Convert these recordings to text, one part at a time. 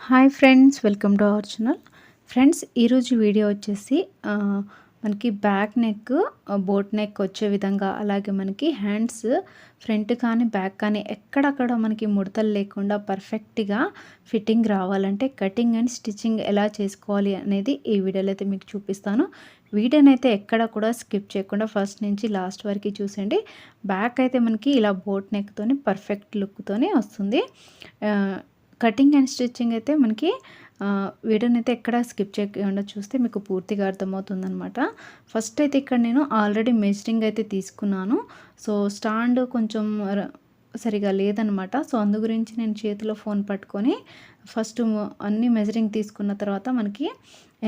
Hi friends, welcome to our channel. Friends, ఈరోజు video వచ్చేసి మనకి బ్యాక్ నెక్, బోట్ నెక్ వచ్చే విధంగా, అలాగే మనకి హ్యాండ్స్ ఫ్రంట్ కానీ బ్యాక్ కానీ ఎక్కడక్కడ మనకి ముడతలు లేకుండా పర్ఫెక్ట్గా ఫిట్టింగ్ రావాలంటే కటింగ్ అండ్ స్టిచ్చింగ్ ఎలా చేసుకోవాలి అనేది ఈ వీడియోలో అయితే మీకు చూపిస్తాను. వీడియోని అయితే ఎక్కడ కూడా స్కిప్ చేయకుండా ఫస్ట్ నుంచి లాస్ట్ వరకు చూసేయండి. బ్యాక్ అయితే మనకి ఇలా బోట్ నెక్తోని పర్ఫెక్ట్ లుక్తోనే వస్తుంది. కటింగ్ అండ్ స్టిచ్చింగ్ అయితే మనకి వీడియోని అయితే ఎక్కడ స్కిప్ చేయకుండా చూస్తే మీకు పూర్తిగా అర్థమవుతుందనమాట. ఫస్ట్ అయితే ఇక్కడ నేను ఆల్రెడీ మెజరింగ్ అయితే తీసుకున్నాను. సో స్టాండ్ కొంచెం సరిగా లేదనమాట. సో అందు గురించి నేను చేతిలో ఫోన్ పట్టుకొని ఫస్ట్ అన్ని మెజరింగ్ తీసుకున్న తర్వాత మనకి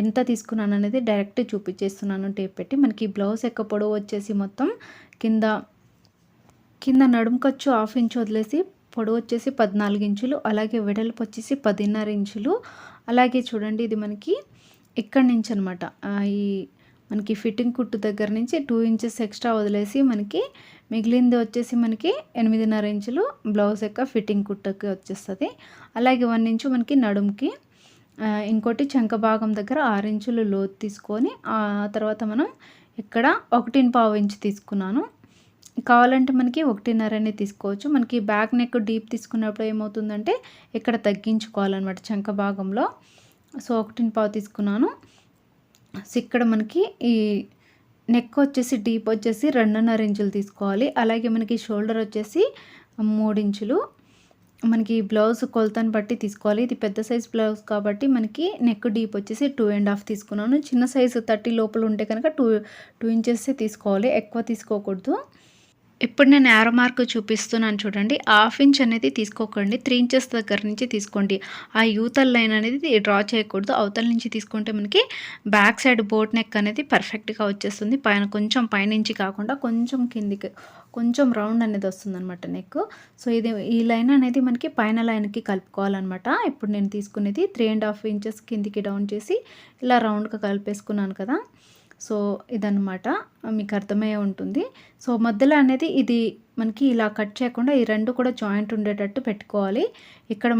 ఎంత తీసుకున్నాను అనేది డైరెక్ట్ చూపించేస్తున్నాను టేప్ పెట్టి. మనకి బ్లౌజ్ యొక్క పొడవు వచ్చేసి మొత్తం కింద నడుము ఖర్చు 1/2 ఇంచ్ వదిలేసి పొడవు వచ్చేసి 14 ఇంచులు, అలాగే వెడల్పు వచ్చేసి 10.5 ఇంచులు. అలాగే చూడండి, ఇది మనకి ఇక్కడి నుంచి అనమాట, ఈ మనకి ఫిట్టింగ్ కుట్టు దగ్గర నుంచి 2 ఇంచెస్ ఎక్స్ట్రా వదిలేసి మనకి మిగిలింది వచ్చేసి మనకి 8.5 ఇంచులు బ్లౌజ్ యొక్క ఫిట్టింగ్ కుట్టుకి వచ్చేస్తుంది. అలాగే 1 ఇంచు మనకి నడుముకి, ఇంకోటి చంక భాగం దగ్గర 6 ఇంచులు లోతు తీసుకొని ఆ తర్వాత మనం ఇక్కడ 1.5 ఇంచు తీసుకున్నాను. కావాలంటే మనకి 1.5 తీసుకోవచ్చు. మనకి బ్యాక్ నెక్ డీప్ తీసుకున్నప్పుడు ఏమవుతుందంటే ఇక్కడ తగ్గించుకోవాలన్నమాట చంక భాగంలో. సో 1.5 తీసుకున్నాను. సో ఇక్కడ మనకి ఈ నెక్ వచ్చేసి డీప్ వచ్చేసి 2.5 ఇంచులు తీసుకోవాలి. అలాగే మనకి షోల్డర్ వచ్చేసి 3 ఇంచులు. మనకి బ్లౌజ్ కొలతను బట్టి తీసుకోవాలి. ఇది పెద్ద సైజ్ బ్లౌజ్ కాబట్టి మనకి నెక్ డీప్ వచ్చేసి 2.5 తీసుకున్నాను. చిన్న సైజు 30 లోపల ఉంటే కనుక 2 ఇంచెస్ తీసుకోవాలి, ఎక్కువ తీసుకోకూడదు. ఇప్పుడు నేను యారో మార్క్ చూపిస్తున్నాను చూడండి. 1/2 ఇంచ్ అనేది తీసుకోకండి, 3 ఇంచెస్ దగ్గర నుంచి తీసుకోండి. ఆ యూతల్ లైన్ అనేది డ్రా చేయకూడదు. అవతల నుంచి తీసుకుంటే మనకి బ్యాక్ సైడ్ బోట్ నెక్ అనేది పర్ఫెక్ట్గా వచ్చేస్తుంది. కొంచెం పైనుంచి కాకుండా కొంచెం కిందికి కొంచెం రౌండ్ అనేది వస్తుంది అనమాట నెక్. సో ఈ లైన్ అనేది మనకి పైన లైన్కి కలుపుకోవాలన్నమాట. ఇప్పుడు నేను తీసుకునేది 3.5 ఇంచెస్ కిందికి డౌన్ చేసి ఇలా రౌండ్గా కలిపేసుకున్నాను కదా. సో ఇదన్నమాట, మీకు అర్థమయ్యే ఉంటుంది. సో మధ్యలో అనేది ఇది మనకి ఇలా కట్ చేయకుండా ఈ రెండు కూడా జాయింట్ ఉండేటట్టు పెట్టుకోవాలి. ఇక్కడ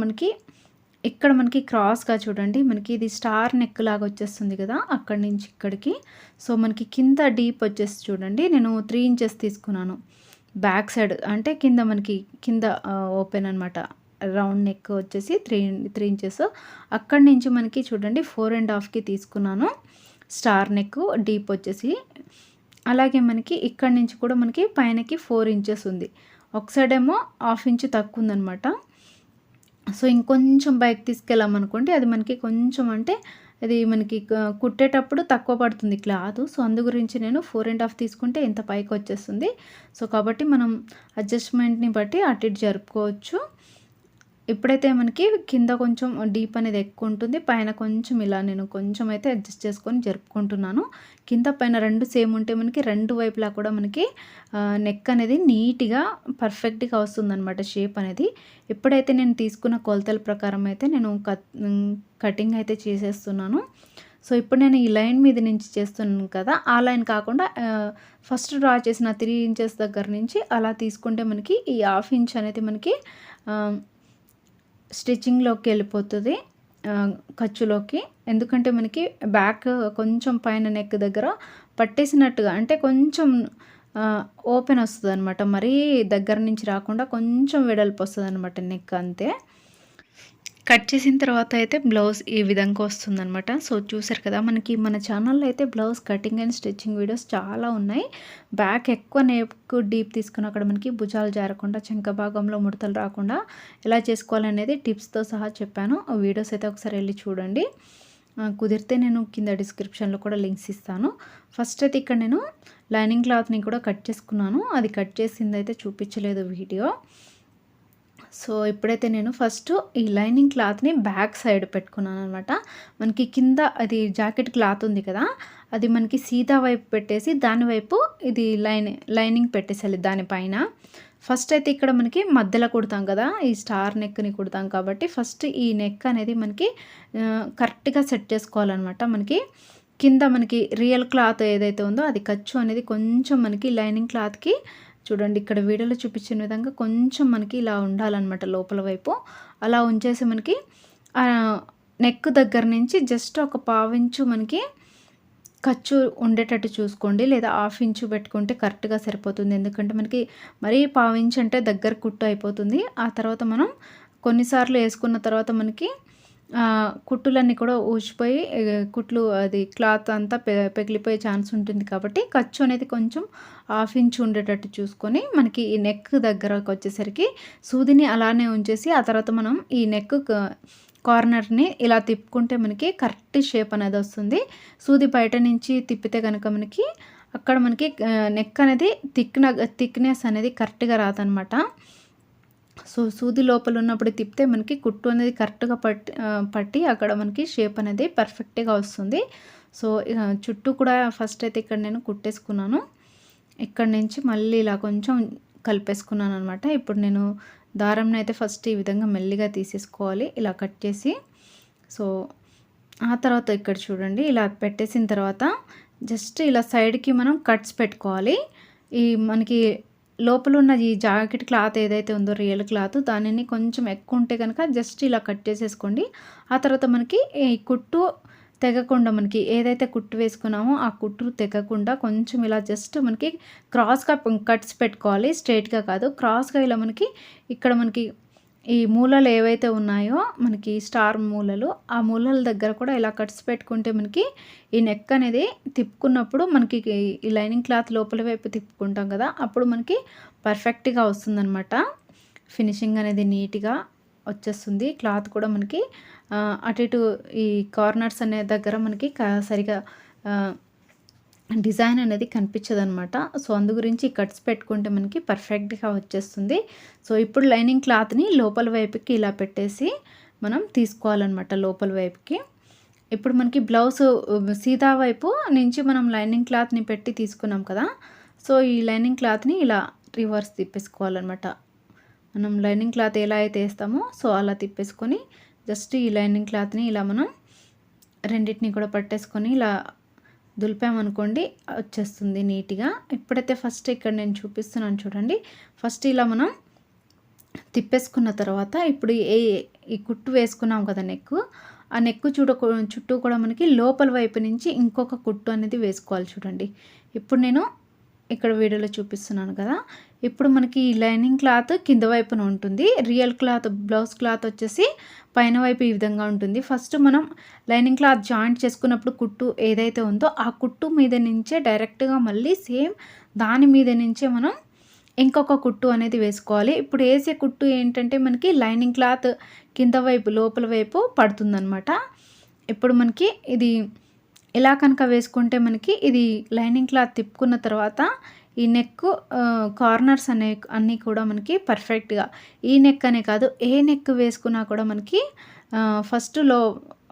మనకి క్రాస్గా చూడండి, మనకి ఇది స్టార్ నెక్ లాగా వచ్చేస్తుంది కదా అక్కడి నుంచి ఇక్కడికి. సో మనకి కింద డీప్ వచ్చేసి చూడండి, నేను 3 ఇంచెస్ తీసుకున్నాను బ్యాక్ సైడ్, అంటే కింద మనకి కింద ఓపెన్ అనమాట. రౌండ్ నెక్ వచ్చేసి 3 ఇంచెస్. అక్కడి నుంచి మనకి చూడండి 4.5కి తీసుకున్నాను స్టార్ నెక్ డీప్ వచ్చేసి. అలాగే మనకి ఇక్కడి నుంచి కూడా మనకి పైనకి 4 ఇంచెస్ ఉంది. ఒక సైడ్ ఏమో 1/2 ఇంచు తక్కువ ఉందనమాట. సో ఇంకొంచెం బైక్ తీసుకెళ్ళామనుకోండి, అది మనకి కొంచెం అంటే అది మనకి కుట్టేటప్పుడు తక్కువ పడుతుంది క్లాత్. సో అందు గురించి నేను 4.5 తీసుకుంటే ఇంత పైకి వచ్చేస్తుంది. సో కాబట్టి మనం అడ్జస్ట్మెంట్ని బట్టి అటు ఇటు జరుపుకోవచ్చు. ఇప్పుడైతే మనకి కింద కొంచెం డీప్ అనేది ఎక్కువ ఉంటుంది, పైన కొంచెం ఇలా నేను కొంచెం అయితే అడ్జస్ట్ చేసుకొని జరుపుకుంటున్నాను. కింద పైన రెండు సేమ్ ఉంటే మనకి రెండు వైపులా కూడా మనకి నెక్ అనేది నీట్గా పర్ఫెక్ట్గా వస్తుందన్నమాట షేప్ అనేది. ఎప్పుడైతే నేను తీసుకున్న కొలతల ప్రకారం అయితే నేను కటింగ్ అయితే చేసేస్తున్నాను. సో ఇప్పుడు నేను ఈ లైన్ మీద నుంచి చేస్తున్నాను కదా, ఆ లైన్ కాకుండా ఫస్ట్ డ్రా చేసిన 3 ఇంచెస్ దగ్గర నుంచి అలా తీసుకుంటే మనకి ఈ 1/2 ఇంచ్ అనేది మనకి స్టిచ్చింగ్లోకి వెళ్ళిపోతుంది, ఖర్చులోకి. ఎందుకంటే మనకి బ్యాక్ కొంచెం పైన నెక్ దగ్గర పట్టేసినట్టుగా, అంటే కొంచెం ఓపెన్ వస్తుంది అనమాట. మరీ దగ్గర నుంచి రాకుండా కొంచెం వెడల్పు వస్తుంది అనమాట నెక్, అంతే. కట్ చేసిన తర్వాత అయితే బ్లౌజ్ ఈ విధంగా వస్తుందన్నమాట. సో చూసారు కదా, మనకి మన ఛానల్లో అయితే blouse cutting and stitching videos చాలా ఉన్నాయి. బ్యాక్ ఎక్కువ నెక్ డీప్ తీసుకుని అక్కడ మనకి భుజాలు జారకుండా, చంక భాగంలో ముడతలు రాకుండా ఎలా చేసుకోవాలనేది టిప్స్తో సహా చెప్పాను. ఆ వీడియోస్ అయితే ఒకసారి వెళ్ళి చూడండి. కుదిరితే నేను కింద డిస్క్రిప్షన్లో కూడా లింక్స్ ఇస్తాను. ఫస్ట్ అయితే ఇక్కడ నేను లైనింగ్ క్లాత్ని కూడా కట్ చేసుకున్నాను. అది కట్ చేసింది అయితే చూపించలేదు వీడియో. సో ఇప్పుడైతే నేను ఫస్ట్ ఈ లైనింగ్ క్లాత్ని బ్యాక్ సైడ్ పెట్టుకున్నాను అనమాట. మనకి కింద అది జాకెట్ క్లాత్ ఉంది కదా, అది మనకి సీదా వైపు పెట్టేసి దాని వైపు ఇది లైనింగ్ పెట్టేసాలి దానిపైన. ఫస్ట్ అయితే ఇక్కడ మనకి మధ్యలో కుడతాం కదా, ఈ స్టార్ నెక్ని కుడతాం కాబట్టి ఫస్ట్ ఈ నెక్ అనేది మనకి కరెక్ట్గా సెట్ చేసుకోవాలన్నమాట. మనకి కింద మనకి రియల్ క్లాత్ ఏదైతే ఉందో అది ఖర్చు అనేది కొంచెం మనకి లైనింగ్ క్లాత్కి చూడండి, ఇక్కడ వీడియోలో చూపించిన విధంగా కొంచెం మనకి ఇలా ఉండాలన్నమాట లోపల వైపు. అలా ఉంచేసి మనకి నెక్ దగ్గర నుంచి జస్ట్ ఒక పావించు మనకి ఖర్చు ఉండేటట్టు చూసుకోండి. లేదా హాఫ్ ఇంచు పెట్టుకుంటే కరెక్ట్‌గా సరిపోతుంది. ఎందుకంటే మనకి మరీ పావించు అంటే దగ్గర కుట్టు అయిపోతుంది. ఆ తర్వాత మనం కొన్నిసార్లు ఏసుకున్న తర్వాత మనకి కుట్టులన్నీ కూడా ఊసిపోయి కుట్లు అది క్లాత్ అంతా పెగిలిపోయే ఛాన్స్ ఉంటుంది కాబట్టి ఖర్చు అనేది కొంచెం హాఫ్ ఇంచ్ ఉండేటట్టు చూసుకొని మనకి ఈ నెక్ దగ్గరకొచ్చేసరికి సూదిని అలానే ఉంచేసి ఆ తర్వాత మనం ఈ నెక్ కార్నర్‌ని ఇలా తిప్పుకుంటే మనకి కరెక్ట్ షేప్ అనేది వస్తుంది. సూది బయట నుంచి తిప్పితే గనుక మనకి అక్కడ మనకి నెక్ అనేది థిక్‌నెస్ అనేది కరెక్ట్‌గా రాదనమాట. సో, సూది లోపల ఉన్నప్పుడు తిప్పితే మనకి కుట్టు అనేది కరెక్ట్‌గా పట్టి అక్కడ మనకి షేప్ అనేది పర్ఫెక్ట్‌గా వస్తుంది. సో, చుట్టూ కూడా ఫస్ట్ అయితే ఇక్కడ నేను కుట్టేసుకున్నాను. ఇక్కడి నుంచి మళ్ళీ ఇలా కొంచెం కలిపేసుకున్నాననమాట. ఇప్పుడు నేను దారంనైతే ఫస్ట్ ఈ విధంగా మెల్లిగా తీసేసుకోవాలి. ఇలా కట్ చేసి సో, ఆ తర్వాత ఇక్కడ చూడండి ఇలా పెట్టేసిన తర్వాత జస్ట్ ఇలా సైడ్‌కి మనం కట్స్ పెట్టుకోవాలి. ఈ మనకి లోపల ఉన్న ఈ జాకెట్ క్లాత్ ఏదైతే ఉందో రియల్ క్లాత్ దానిని కొంచెం ఎక్కువ ఉంటే కనుక జస్ట్ ఇలా కట్ చేసేసుకోండి. ఆ తర్వాత మనకి ఈ కుట్టు తెగకుండా మనకి ఏదైతే కుట్టు వేసుకున్నామో ఆ కుట్టు తెగకుండా కొంచెం ఇలా జస్ట్ మనకి క్రాస్‌గా కట్స్ పెట్టుకోవాలి. స్ట్రెయిట్‌గా కాదు. క్రాస్‌గా ఇలా మనకి ఇక్కడ మనకి ఈ మూలలు ఏవైతే ఉన్నాయో మనకి స్టార్ మూలలు, ఆ మూలల దగ్గర కూడా ఇలా కట్స్ పెట్టుకుంటే మనకి ఈ నెక్ అనేది తిప్పుకున్నప్పుడు మనకి ఈ లైనింగ్ క్లాత్ లోపల వైపు తిప్పుకుంటాం కదా! అప్పుడు మనకి పర్ఫెక్ట్‌గా వస్తుందనమాట. ఫినిషింగ్ అనేది నీట్‌గా వచ్చేస్తుంది. క్లాత్ కూడా మనకి అటు ఇటు ఈ కార్నర్స్ అనే దగ్గర మనకి సరిగా డిజైన్ అనేది కనిపించదనమాట. సో, అందు గురించి కట్స్ పెట్టుకుంటే మనకి పర్ఫెక్ట్‌గా వచ్చేస్తుంది. సో, ఇప్పుడు లైనింగ్ క్లాత్‌ని లోపల వైపుకి ఇలా పెట్టేసి మనం తీసుకోవాలనమాట లోపల వైపుకి. ఇప్పుడు మనకి బ్లౌజ్ సీదా వైపు నుంచి మనం లైనింగ్ క్లాత్‌ని పెట్టి తీసుకున్నాం కదా! సో, ఈ లైనింగ్ క్లాత్‌ని ఇలా రివర్స్ తిప్పేసుకోవాలనమాట. మనం లైనింగ్ క్లాత్ ఎలా అయితే ఏస్తామో సో, అలా తిప్పేసుకొని జస్ట్ ఈ లైనింగ్ క్లాత్‌ని ఇలా మనం రెండిటిని కూడా పట్టేసుకొని ఇలా దులిపామనుకోండి వచ్చేస్తుంది నీట్‌గా. ఇప్పుడైతే ఫస్ట్ ఇక్కడ నేను చూపిస్తున్నాను చూడండి. ఫస్ట్ ఇలా మనం తిప్పేసుకున్న తర్వాత ఇప్పుడు ఈ కుట్టు వేసుకున్నాం కదా నెక్కు. ఆ నెక్కు చుట్టూ కూడా మనకి లోపల వైపు నుంచి ఇంకొక కుట్టు అనేది వేసుకోవాలి చూడండి. ఇప్పుడు నేను ఇక్కడ వీడియోలో చూపిస్తున్నాను కదా! ఇప్పుడు మనకి ఈ లైనింగ్ క్లాత్ కింద వైపున ఉంటుంది. రియల్ క్లాత్ బ్లౌజ్ క్లాత్ వచ్చేసి పైన వైపు ఈ విధంగా ఉంటుంది. ఫస్ట్ మనం లైనింగ్ క్లాత్ జాయింట్ చేసుకున్నప్పుడు కుట్టు ఏదైతే ఉందో ఆ కుట్టు మీద నుంచే డైరెక్ట్‌గా మళ్ళీ సేమ్ దాని మీద నుంచే మనం ఇంకొక కుట్టు అనేది వేసుకోవాలి. ఇప్పుడు ఏసే కుట్టు ఏంటంటే మనకి లైనింగ్ క్లాత్ కింద వైపు లోపల వైపు పడుతుందనమాట. ఇప్పుడు మనకి ఇది ఇలా కనుక వేసుకుంటే మనకి ఇది లైనింగ్ క్లాత్ తిప్పుకున్న తర్వాత ఈ నెక్ కార్నర్స్ అన్నీ కూడా మనకి పర్ఫెక్ట్‌గా ఈ నెక్ అనే కాదు ఏ నెక్ వేసుకున్నా కూడా మనకి ఫస్ట్‌లో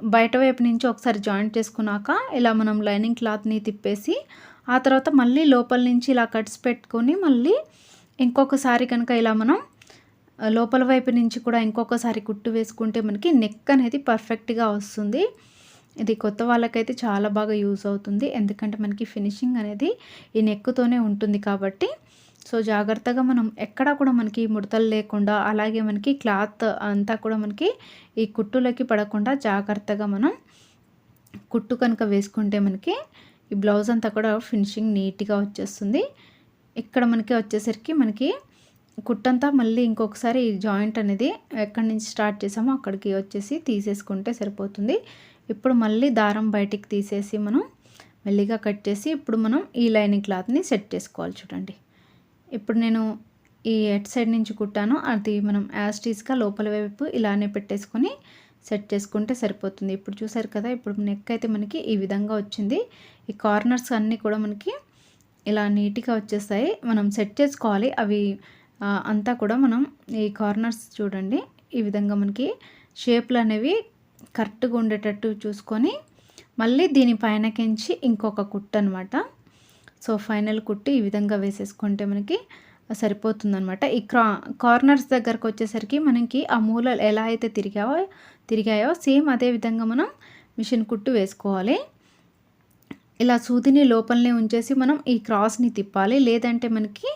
బయట వైపు నుంచి ఒకసారి జాయింట్ చేసుకున్నాక ఇలా మనం లైనింగ్ క్లాత్‌ని తిప్పేసి ఆ తర్వాత మళ్ళీ లోపల నుంచి ఇలా కట్స్ పెట్టుకొని మళ్ళీ ఇంకొకసారి కనుక ఇలా మనం లోపల వైపు నుంచి కూడా ఇంకొకసారి కుట్టు వేసుకుంటే మనకి నెక్ అనేది పర్ఫెక్ట్‌గా వస్తుంది. ఇది కొత్త వాళ్ళకైతే చాలా బాగా యూజ్ అవుతుంది. ఎందుకంటే మనకి ఫినిషింగ్ అనేది ఈ నెక్‌తోనే ఉంటుంది కాబట్టి సో, జాగ్రత్తగా మనం ఎక్కడ కూడా మనకి ముడతలు లేకుండా అలాగే మనకి క్లాత్ అంతా కూడా మనకి ఈ కుట్టులకి పడకుండా జాగ్రత్తగా మనం కుట్టు కనుక వేసుకుంటే మనకి ఈ బ్లౌజ్ అంతా కూడా ఫినిషింగ్ నీట్‌గా వచ్చేస్తుంది. ఇక్కడ మనకి వచ్చేసరికి మనకి కుట్టంతా మళ్ళీ ఇంకొకసారి ఈ జాయింట్ అనేది ఎక్కడి నుంచి స్టార్ట్ చేసామో అక్కడికి వచ్చేసి తీసేసుకుంటే సరిపోతుంది. ఇప్పుడు మళ్ళీ దారం బయటికి తీసేసి మనం మెల్లిగా కట్ చేసి ఇప్పుడు మనం ఈ లైనింగ్ క్లాత్‌ని సెట్ చేసుకోవాలి చూడండి. ఇప్పుడు నేను ఈ ఎట్ సైడ్ నుంచి కుట్టాను అది మనం యాజ్ టీజ్‌గా లోపల వైపు ఇలానే పెట్టేసుకొని సెట్ చేసుకుంటే సరిపోతుంది. ఇప్పుడు చూసారు కదా! ఇప్పుడు నెక్ అయితే మనకి ఈ విధంగా వచ్చింది. ఈ కార్నర్స్ అన్నీ కూడా మనకి ఇలా నీట్‌గా వచ్చేస్తాయి. మనం సెట్ చేసుకోవాలి అవి అంతా కూడా మనం ఈ కార్నర్స్ చూడండి ఈ విధంగా మనకి షేప్‌లు అనేవి కరెక్ట్‌గా ఉండేటట్టు చూసుకొని మళ్ళీ దీని పైనకించి ఇంకొక కుట్టు అనమాట. సో, ఫైనల్ కుట్టు ఈ విధంగా వేసేసుకుంటే మనకి సరిపోతుందనమాట. ఈ కార్నర్స్ దగ్గరకు వచ్చేసరికి మనకి ఆ మూలలు ఎలా అయితే తిరిగాయో సేమ్ అదే విధంగా మనం మిషన్ కుట్టు వేసుకోవాలి. ఇలా సూదిని లోపలనే ఉంచేసి మనం ఈ క్రాస్‌ని తిప్పాలి. లేదంటే మనకి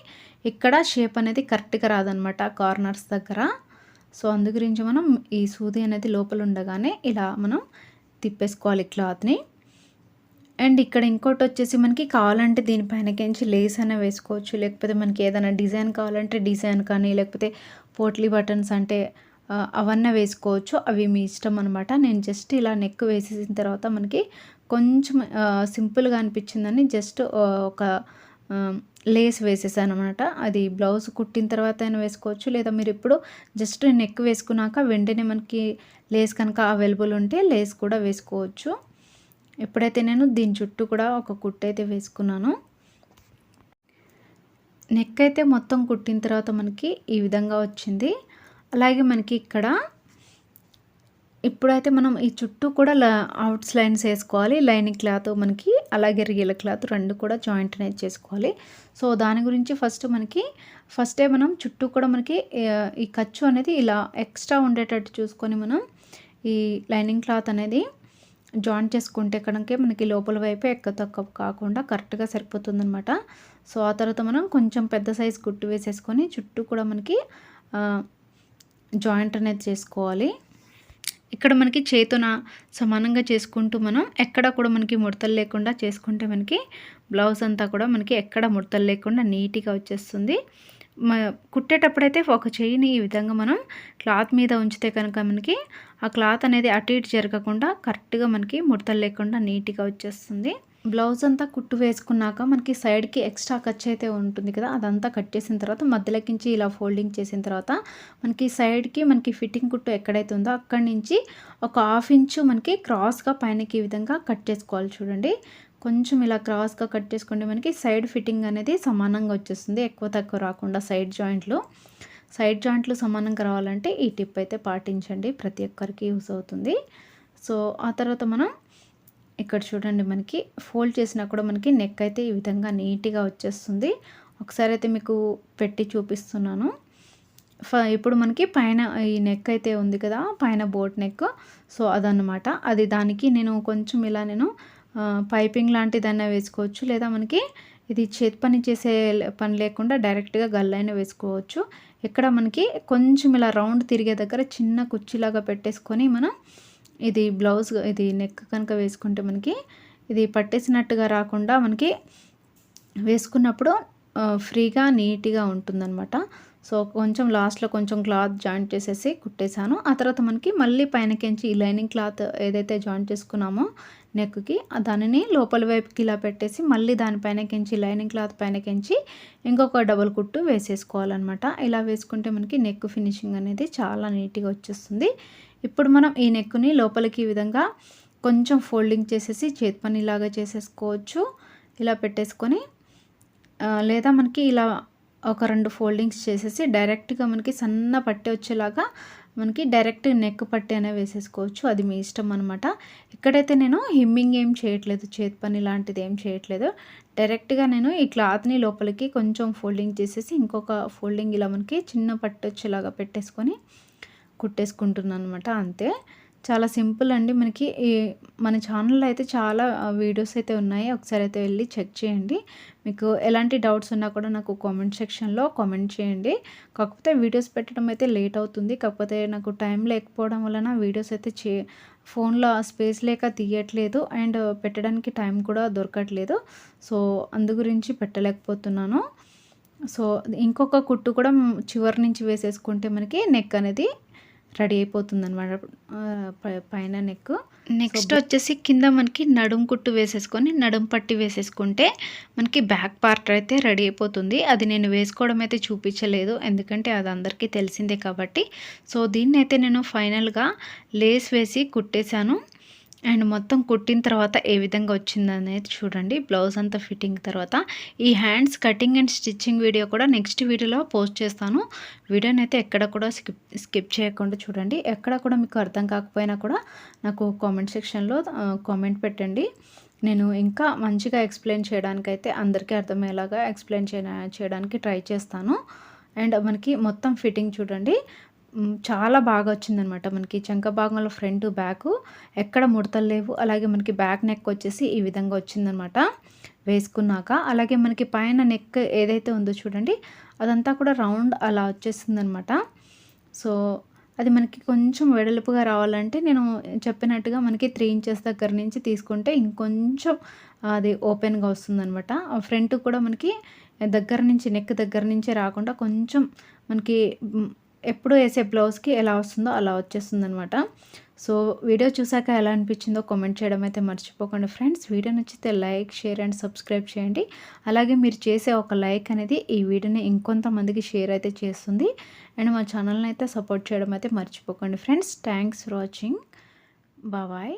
ఇక్కడ షేప్ అనేది కరెక్ట్‌గా రాదనమాట కార్నర్స్ దగ్గర. సో అందు గురించి మనం ఈ సూది అనేది లోపల ఉండగానే ఇలా మనం తిప్పేసుకోవాలి క్లాత్ని. అండ్ ఇక్కడ ఇంకోటి వచ్చేసి మనకి కావాలంటే దీనిపైనకించి లేస్ అయినా వేసుకోవచ్చు, లేకపోతే మనకి ఏదైనా డిజైన్ కావాలంటే డిజైన్ కానీ, లేకపోతే పోట్లీ బటన్స్ అంటే అవన్నీ వేసుకోవచ్చు. అవి మీ ఇష్టం అనమాట. నేను జస్ట్ ఇలా నెక్ వేసేసిన తర్వాత మనకి కొంచెం సింపుల్గా అనిపించిందని జస్ట్ ఒక లేస్ వేసేసాను అనమాట. అది బ్లౌజ్ కుట్టిన తర్వాత అయినా వేసుకోవచ్చు, లేదా మీరు ఇప్పుడు జస్ట్ నెక్ వేసుకున్నాక వెంటనే మనకి లేస్ కనుక అవైలబుల్ ఉంటే లేస్ కూడా వేసుకోవచ్చు. ఎప్పుడైతే నేను దీని చుట్టూ కూడా ఒక కుట్టు అయితే వేసుకున్నాను. నెక్ అయితే మొత్తం కుట్టిన తర్వాత మనకి ఈ విధంగా వచ్చింది. అలాగే మనకి ఇక్కడ ఇప్పుడైతే మనం ఈ చుట్టూ కూడా అవుట్స్ లైన్స్ వేసుకోవాలి. లైనింగ్ క్లాత్ మనకి అలాగే రియల్ క్లాత్ రెండు కూడా జాయింట్ అనేది చేసుకోవాలి. సో దాని గురించి ఫస్టే మనం చుట్టూ కూడా మనకి ఈ ఖర్చు అనేది ఇలా ఎక్స్ట్రా ఉండేటట్టు చూసుకొని మనం ఈ లైనింగ్ క్లాత్ అనేది జాయింట్ చేసుకుంటే కనుక మనకి లోపల వైపు ఎక్కువ తక్కువ కాకుండా కరెక్ట్గా సరిపోతుందనమాట. సో ఆ తర్వాత మనం కొంచెం పెద్ద సైజ్ కుట్టు వేసేసుకొని చుట్టూ కూడా మనకి జాయింట్ అనేది చేసుకోవాలి. ఇక్కడ మనకి చేతున సమానంగా చేసుకుంటూ మనం ఎక్కడ కూడా మనకి ముడతలు లేకుండా చేసుకుంటే మనకి బ్లౌజ్ అంతా కూడా మనకి ఎక్కడ ముడతలు లేకుండా నీట్గా వచ్చేస్తుంది. కుట్టేటప్పుడైతే ఒక చెయ్యిని ఈ విధంగా మనం క్లాత్ మీద ఉంచితే కనుక మనకి ఆ క్లాత్ అనేది అటు ఇటు జరగకుండా కరెక్ట్గా మనకి ముడతలు లేకుండా నీట్గా వచ్చేస్తుంది. బ్లౌజ్ అంతా కుట్టు వేసుకున్నాక మనకి సైడ్కి ఎక్స్ట్రా ఖర్చు అయితే ఉంటుంది కదా, అదంతా కట్ చేసిన తర్వాత మధ్యలోకించి ఇలా ఫోల్డింగ్ చేసిన తర్వాత మనకి సైడ్కి మనకి ఫిట్టింగ్ కుట్టు ఎక్కడైతే ఉందో అక్కడి నుంచి ఒక 1/2 ఇంచు మనకి క్రాస్గా పైనకి ఈ విధంగా కట్ చేసుకోవాలి. చూడండి, కొంచెం ఇలా క్రాస్గా కట్ చేసుకుంటే మనకి సైడ్ ఫిట్టింగ్ అనేది సమానంగా వచ్చేస్తుంది, ఎక్కువ తక్కువ రాకుండా. సైడ్ జాయింట్లు సమానంగా రావాలంటే ఈ టిప్ అయితే పాటించండి, ప్రతి ఒక్కరికి యూస్ అవుతుంది. సో ఆ తర్వాత మనం ఇక్కడ చూడండి, మనకి ఫోల్డ్ చేసినా కూడా మనకి నెక్ అయితే ఈ విధంగా నీట్గా వచ్చేస్తుంది. ఒకసారి అయితే మీకు పెట్టి చూపిస్తున్నాను. ఇప్పుడు మనకి పైన ఈ నెక్ అయితే ఉంది కదా, పైన బోట్ నెక్. సో అదన్నమాట. అది దానికి నేను కొంచెం ఇలా పైపింగ్ లాంటిదైనా వేసుకోవచ్చు, లేదా మనకి ఇది చేతి పని చేసే పని లేకుండా డైరెక్ట్గా గల్లైనా వేసుకోవచ్చు. ఇక్కడ మనకి కొంచెం ఇలా రౌండ్ తిరిగే దగ్గర చిన్న కుర్చీలాగా పెట్టేసుకొని మనం ఇది బ్లౌజ్ ఇది నెక్ కనుక వేసుకుంటే మనకి ఇది పట్టేసినట్టుగా రాకుండా మనకి వేసుకున్నప్పుడు ఫ్రీగా నీట్గా ఉంటుందన్నమాట. సో కొంచెం లాస్ట్లో కొంచెం క్లాత్ జాయింట్ చేసేసి కుట్టేశాను. ఆ తర్వాత మనకి మళ్ళీ పైనకించి ఈ లైనింగ్ క్లాత్ ఏదైతే జాయింట్ చేసుకున్నామో నెక్కి దానిని లోపల వైపుకి ఇలా పెట్టేసి మళ్ళీ దానిపైనకించి లైనింగ్ క్లాత్ పైనకించి ఇంకొక డబుల్ కుట్టు వేసేసుకోవాలన్నమాట. ఇలా వేసుకుంటే మనకి నెక్ ఫినిషింగ్ అనేది చాలా నీట్గా వచ్చేస్తుంది. ఇప్పుడు మనం ఈ నెక్ని లోపలికి ఈ విధంగా కొంచెం ఫోల్డింగ్ చేసేసి చేతి పనిలాగా చేసేసుకోవచ్చు. ఇలా పెట్టేసుకొని లేదా మనకి ఇలా ఒక 2 ఫోల్డింగ్స్ చేసేసి డైరెక్ట్గా మనకి సన్న పట్టి వచ్చేలాగా మనకి డైరెక్ట్ నెక్ పట్టి అనేవి వేసేసుకోవచ్చు. అది మీ ఇష్టం అనమాట. ఇక్కడైతే నేను హిమ్మింగ్ ఏం చేయట్లేదు, చేతి పని లాంటిది ఏం చేయట్లేదు. డైరెక్ట్గా నేను ఈ క్లాత్ని లోపలికి కొంచెం ఫోల్డింగ్ చేసేసి ఇంకొక ఫోల్డింగ్ ఇలా మనకి చిన్న పట్టి వచ్చేలాగా పెట్టేసుకొని కుట్టేసుకుంటున్నాను అనమాట. అంతే, చాలా సింపుల్ అండి. మనకి మన ఛానల్లో అయితే చాలా వీడియోస్ అయితే ఉన్నాయి, ఒకసారి అయితే వెళ్ళి చెక్ చేయండి. మీకు ఎలాంటి డౌట్స్ ఉన్నా కూడా నాకు కామెంట్ సెక్షన్లో కామెంట్ చేయండి. కాకపోతే వీడియోస్ పెట్టడం అయితే లేట్ అవుతుంది, కాకపోతే నాకు టైం లేకపోవడం వలన వీడియోస్ అయితే ఫోన్లో స్పేస్ లేక తీయట్లేదు, అండ్ పెట్టడానికి టైం కూడా దొరకట్లేదు. సో అందు గురించి పెట్టలేకపోతున్నాను. సో ఇంకొక కుట్టు కూడా చివరి నుంచి వేసేసుకుంటే మనకి నెక్ అనేది రెడీ అయిపోతుంది అనమాట, పైన నెక్. నెక్స్ట్ వచ్చేసి కింద మనకి నడుం కుట్టు వేసేసుకొని నడుం పట్టి వేసేసుకుంటే మనకి బ్యాక్ పార్ట్ అయితే రెడీ అయిపోతుంది. అది నేను వేసుకోవడం అయితే చూపించలేదు, ఎందుకంటే అది అందరికీ తెలిసిందే కాబట్టి. సో దీన్ని అయితే నేను ఫైనల్గా లేస్ వేసి కుట్టేశాను. అండ్ మొత్తం కుట్టిన తర్వాత ఏ విధంగా వచ్చిందనేది చూడండి. బ్లౌజ్ అంతా ఫిట్టింగ్ తర్వాత ఈ hands cutting and stitching video కూడా నెక్స్ట్ వీడియోలో పోస్ట్ చేస్తాను. వీడియోని అయితే ఎక్కడ కూడా స్కిప్ చేయకుండా చూడండి. ఎక్కడ కూడా మీకు అర్థం కాకపోయినా కూడా నాకు కామెంట్ సెక్షన్లో కామెంట్ పెట్టండి. నేను ఇంకా మంచిగా ఎక్స్ప్లెయిన్ చేయడానికైతే అందరికీ అర్థమయ్యేలాగా ఎక్స్ప్లెయిన్ చేయడానికి ట్రై చేస్తాను. అండ్ మనకి మొత్తం ఫిట్టింగ్ చూడండి, చాలా బాగా వచ్చిందనమాట. మనకి చంక భాగంలో ఫ్రంట్ బ్యాక్ ఎక్కడ ముడతలు లేవు. అలాగే మనకి బ్యాక్ నెక్ వచ్చేసి ఈ విధంగా వచ్చిందనమాట వేసుకున్నాక. అలాగే మనకి పైన నెక్ ఏదైతే ఉందో చూడండి, అదంతా కూడా రౌండ్ అలా వచ్చేసిందనమాట. సో అది మనకి కొంచెం వెడల్పుగా రావాలంటే నేను చెప్పినట్టుగా మనకి 3 ఇంచెస్ దగ్గర నుంచి తీసుకుంటే ఇంకొంచెం అది ఓపెన్‌గా వస్తుందనమాట. ఫ్రంట్‌కి కూడా మనకి దగ్గర నుంచి నెక్ దగ్గర నుంచే రాకుండా కొంచెం మనకి ఎప్పుడు ఏసే బ్లౌజ్‌కి ఎలా వస్తుందో అలా వచ్చేస్తుందనమాట. సో, వీడియో చూసాక ఎలా అనిపించిందో కామెంట్ చేయడం అయితే మర్చిపోకండి ఫ్రెండ్స్. వీడియో నచ్చితే లైక్, షేర్ అండ్ సబ్స్క్రైబ్ చేయండి. అలాగే మీరు చేసే ఒక లైక్ అనేది ఈ వీడియోని ఇంకొంతమందికి షేర్ అయితే చేస్తుంది. అండ్ మా ఛానల్‌ని అయితే సపోర్ట్ చేయడం అయితే మర్చిపోకండి friends. Thanks for watching. Bye.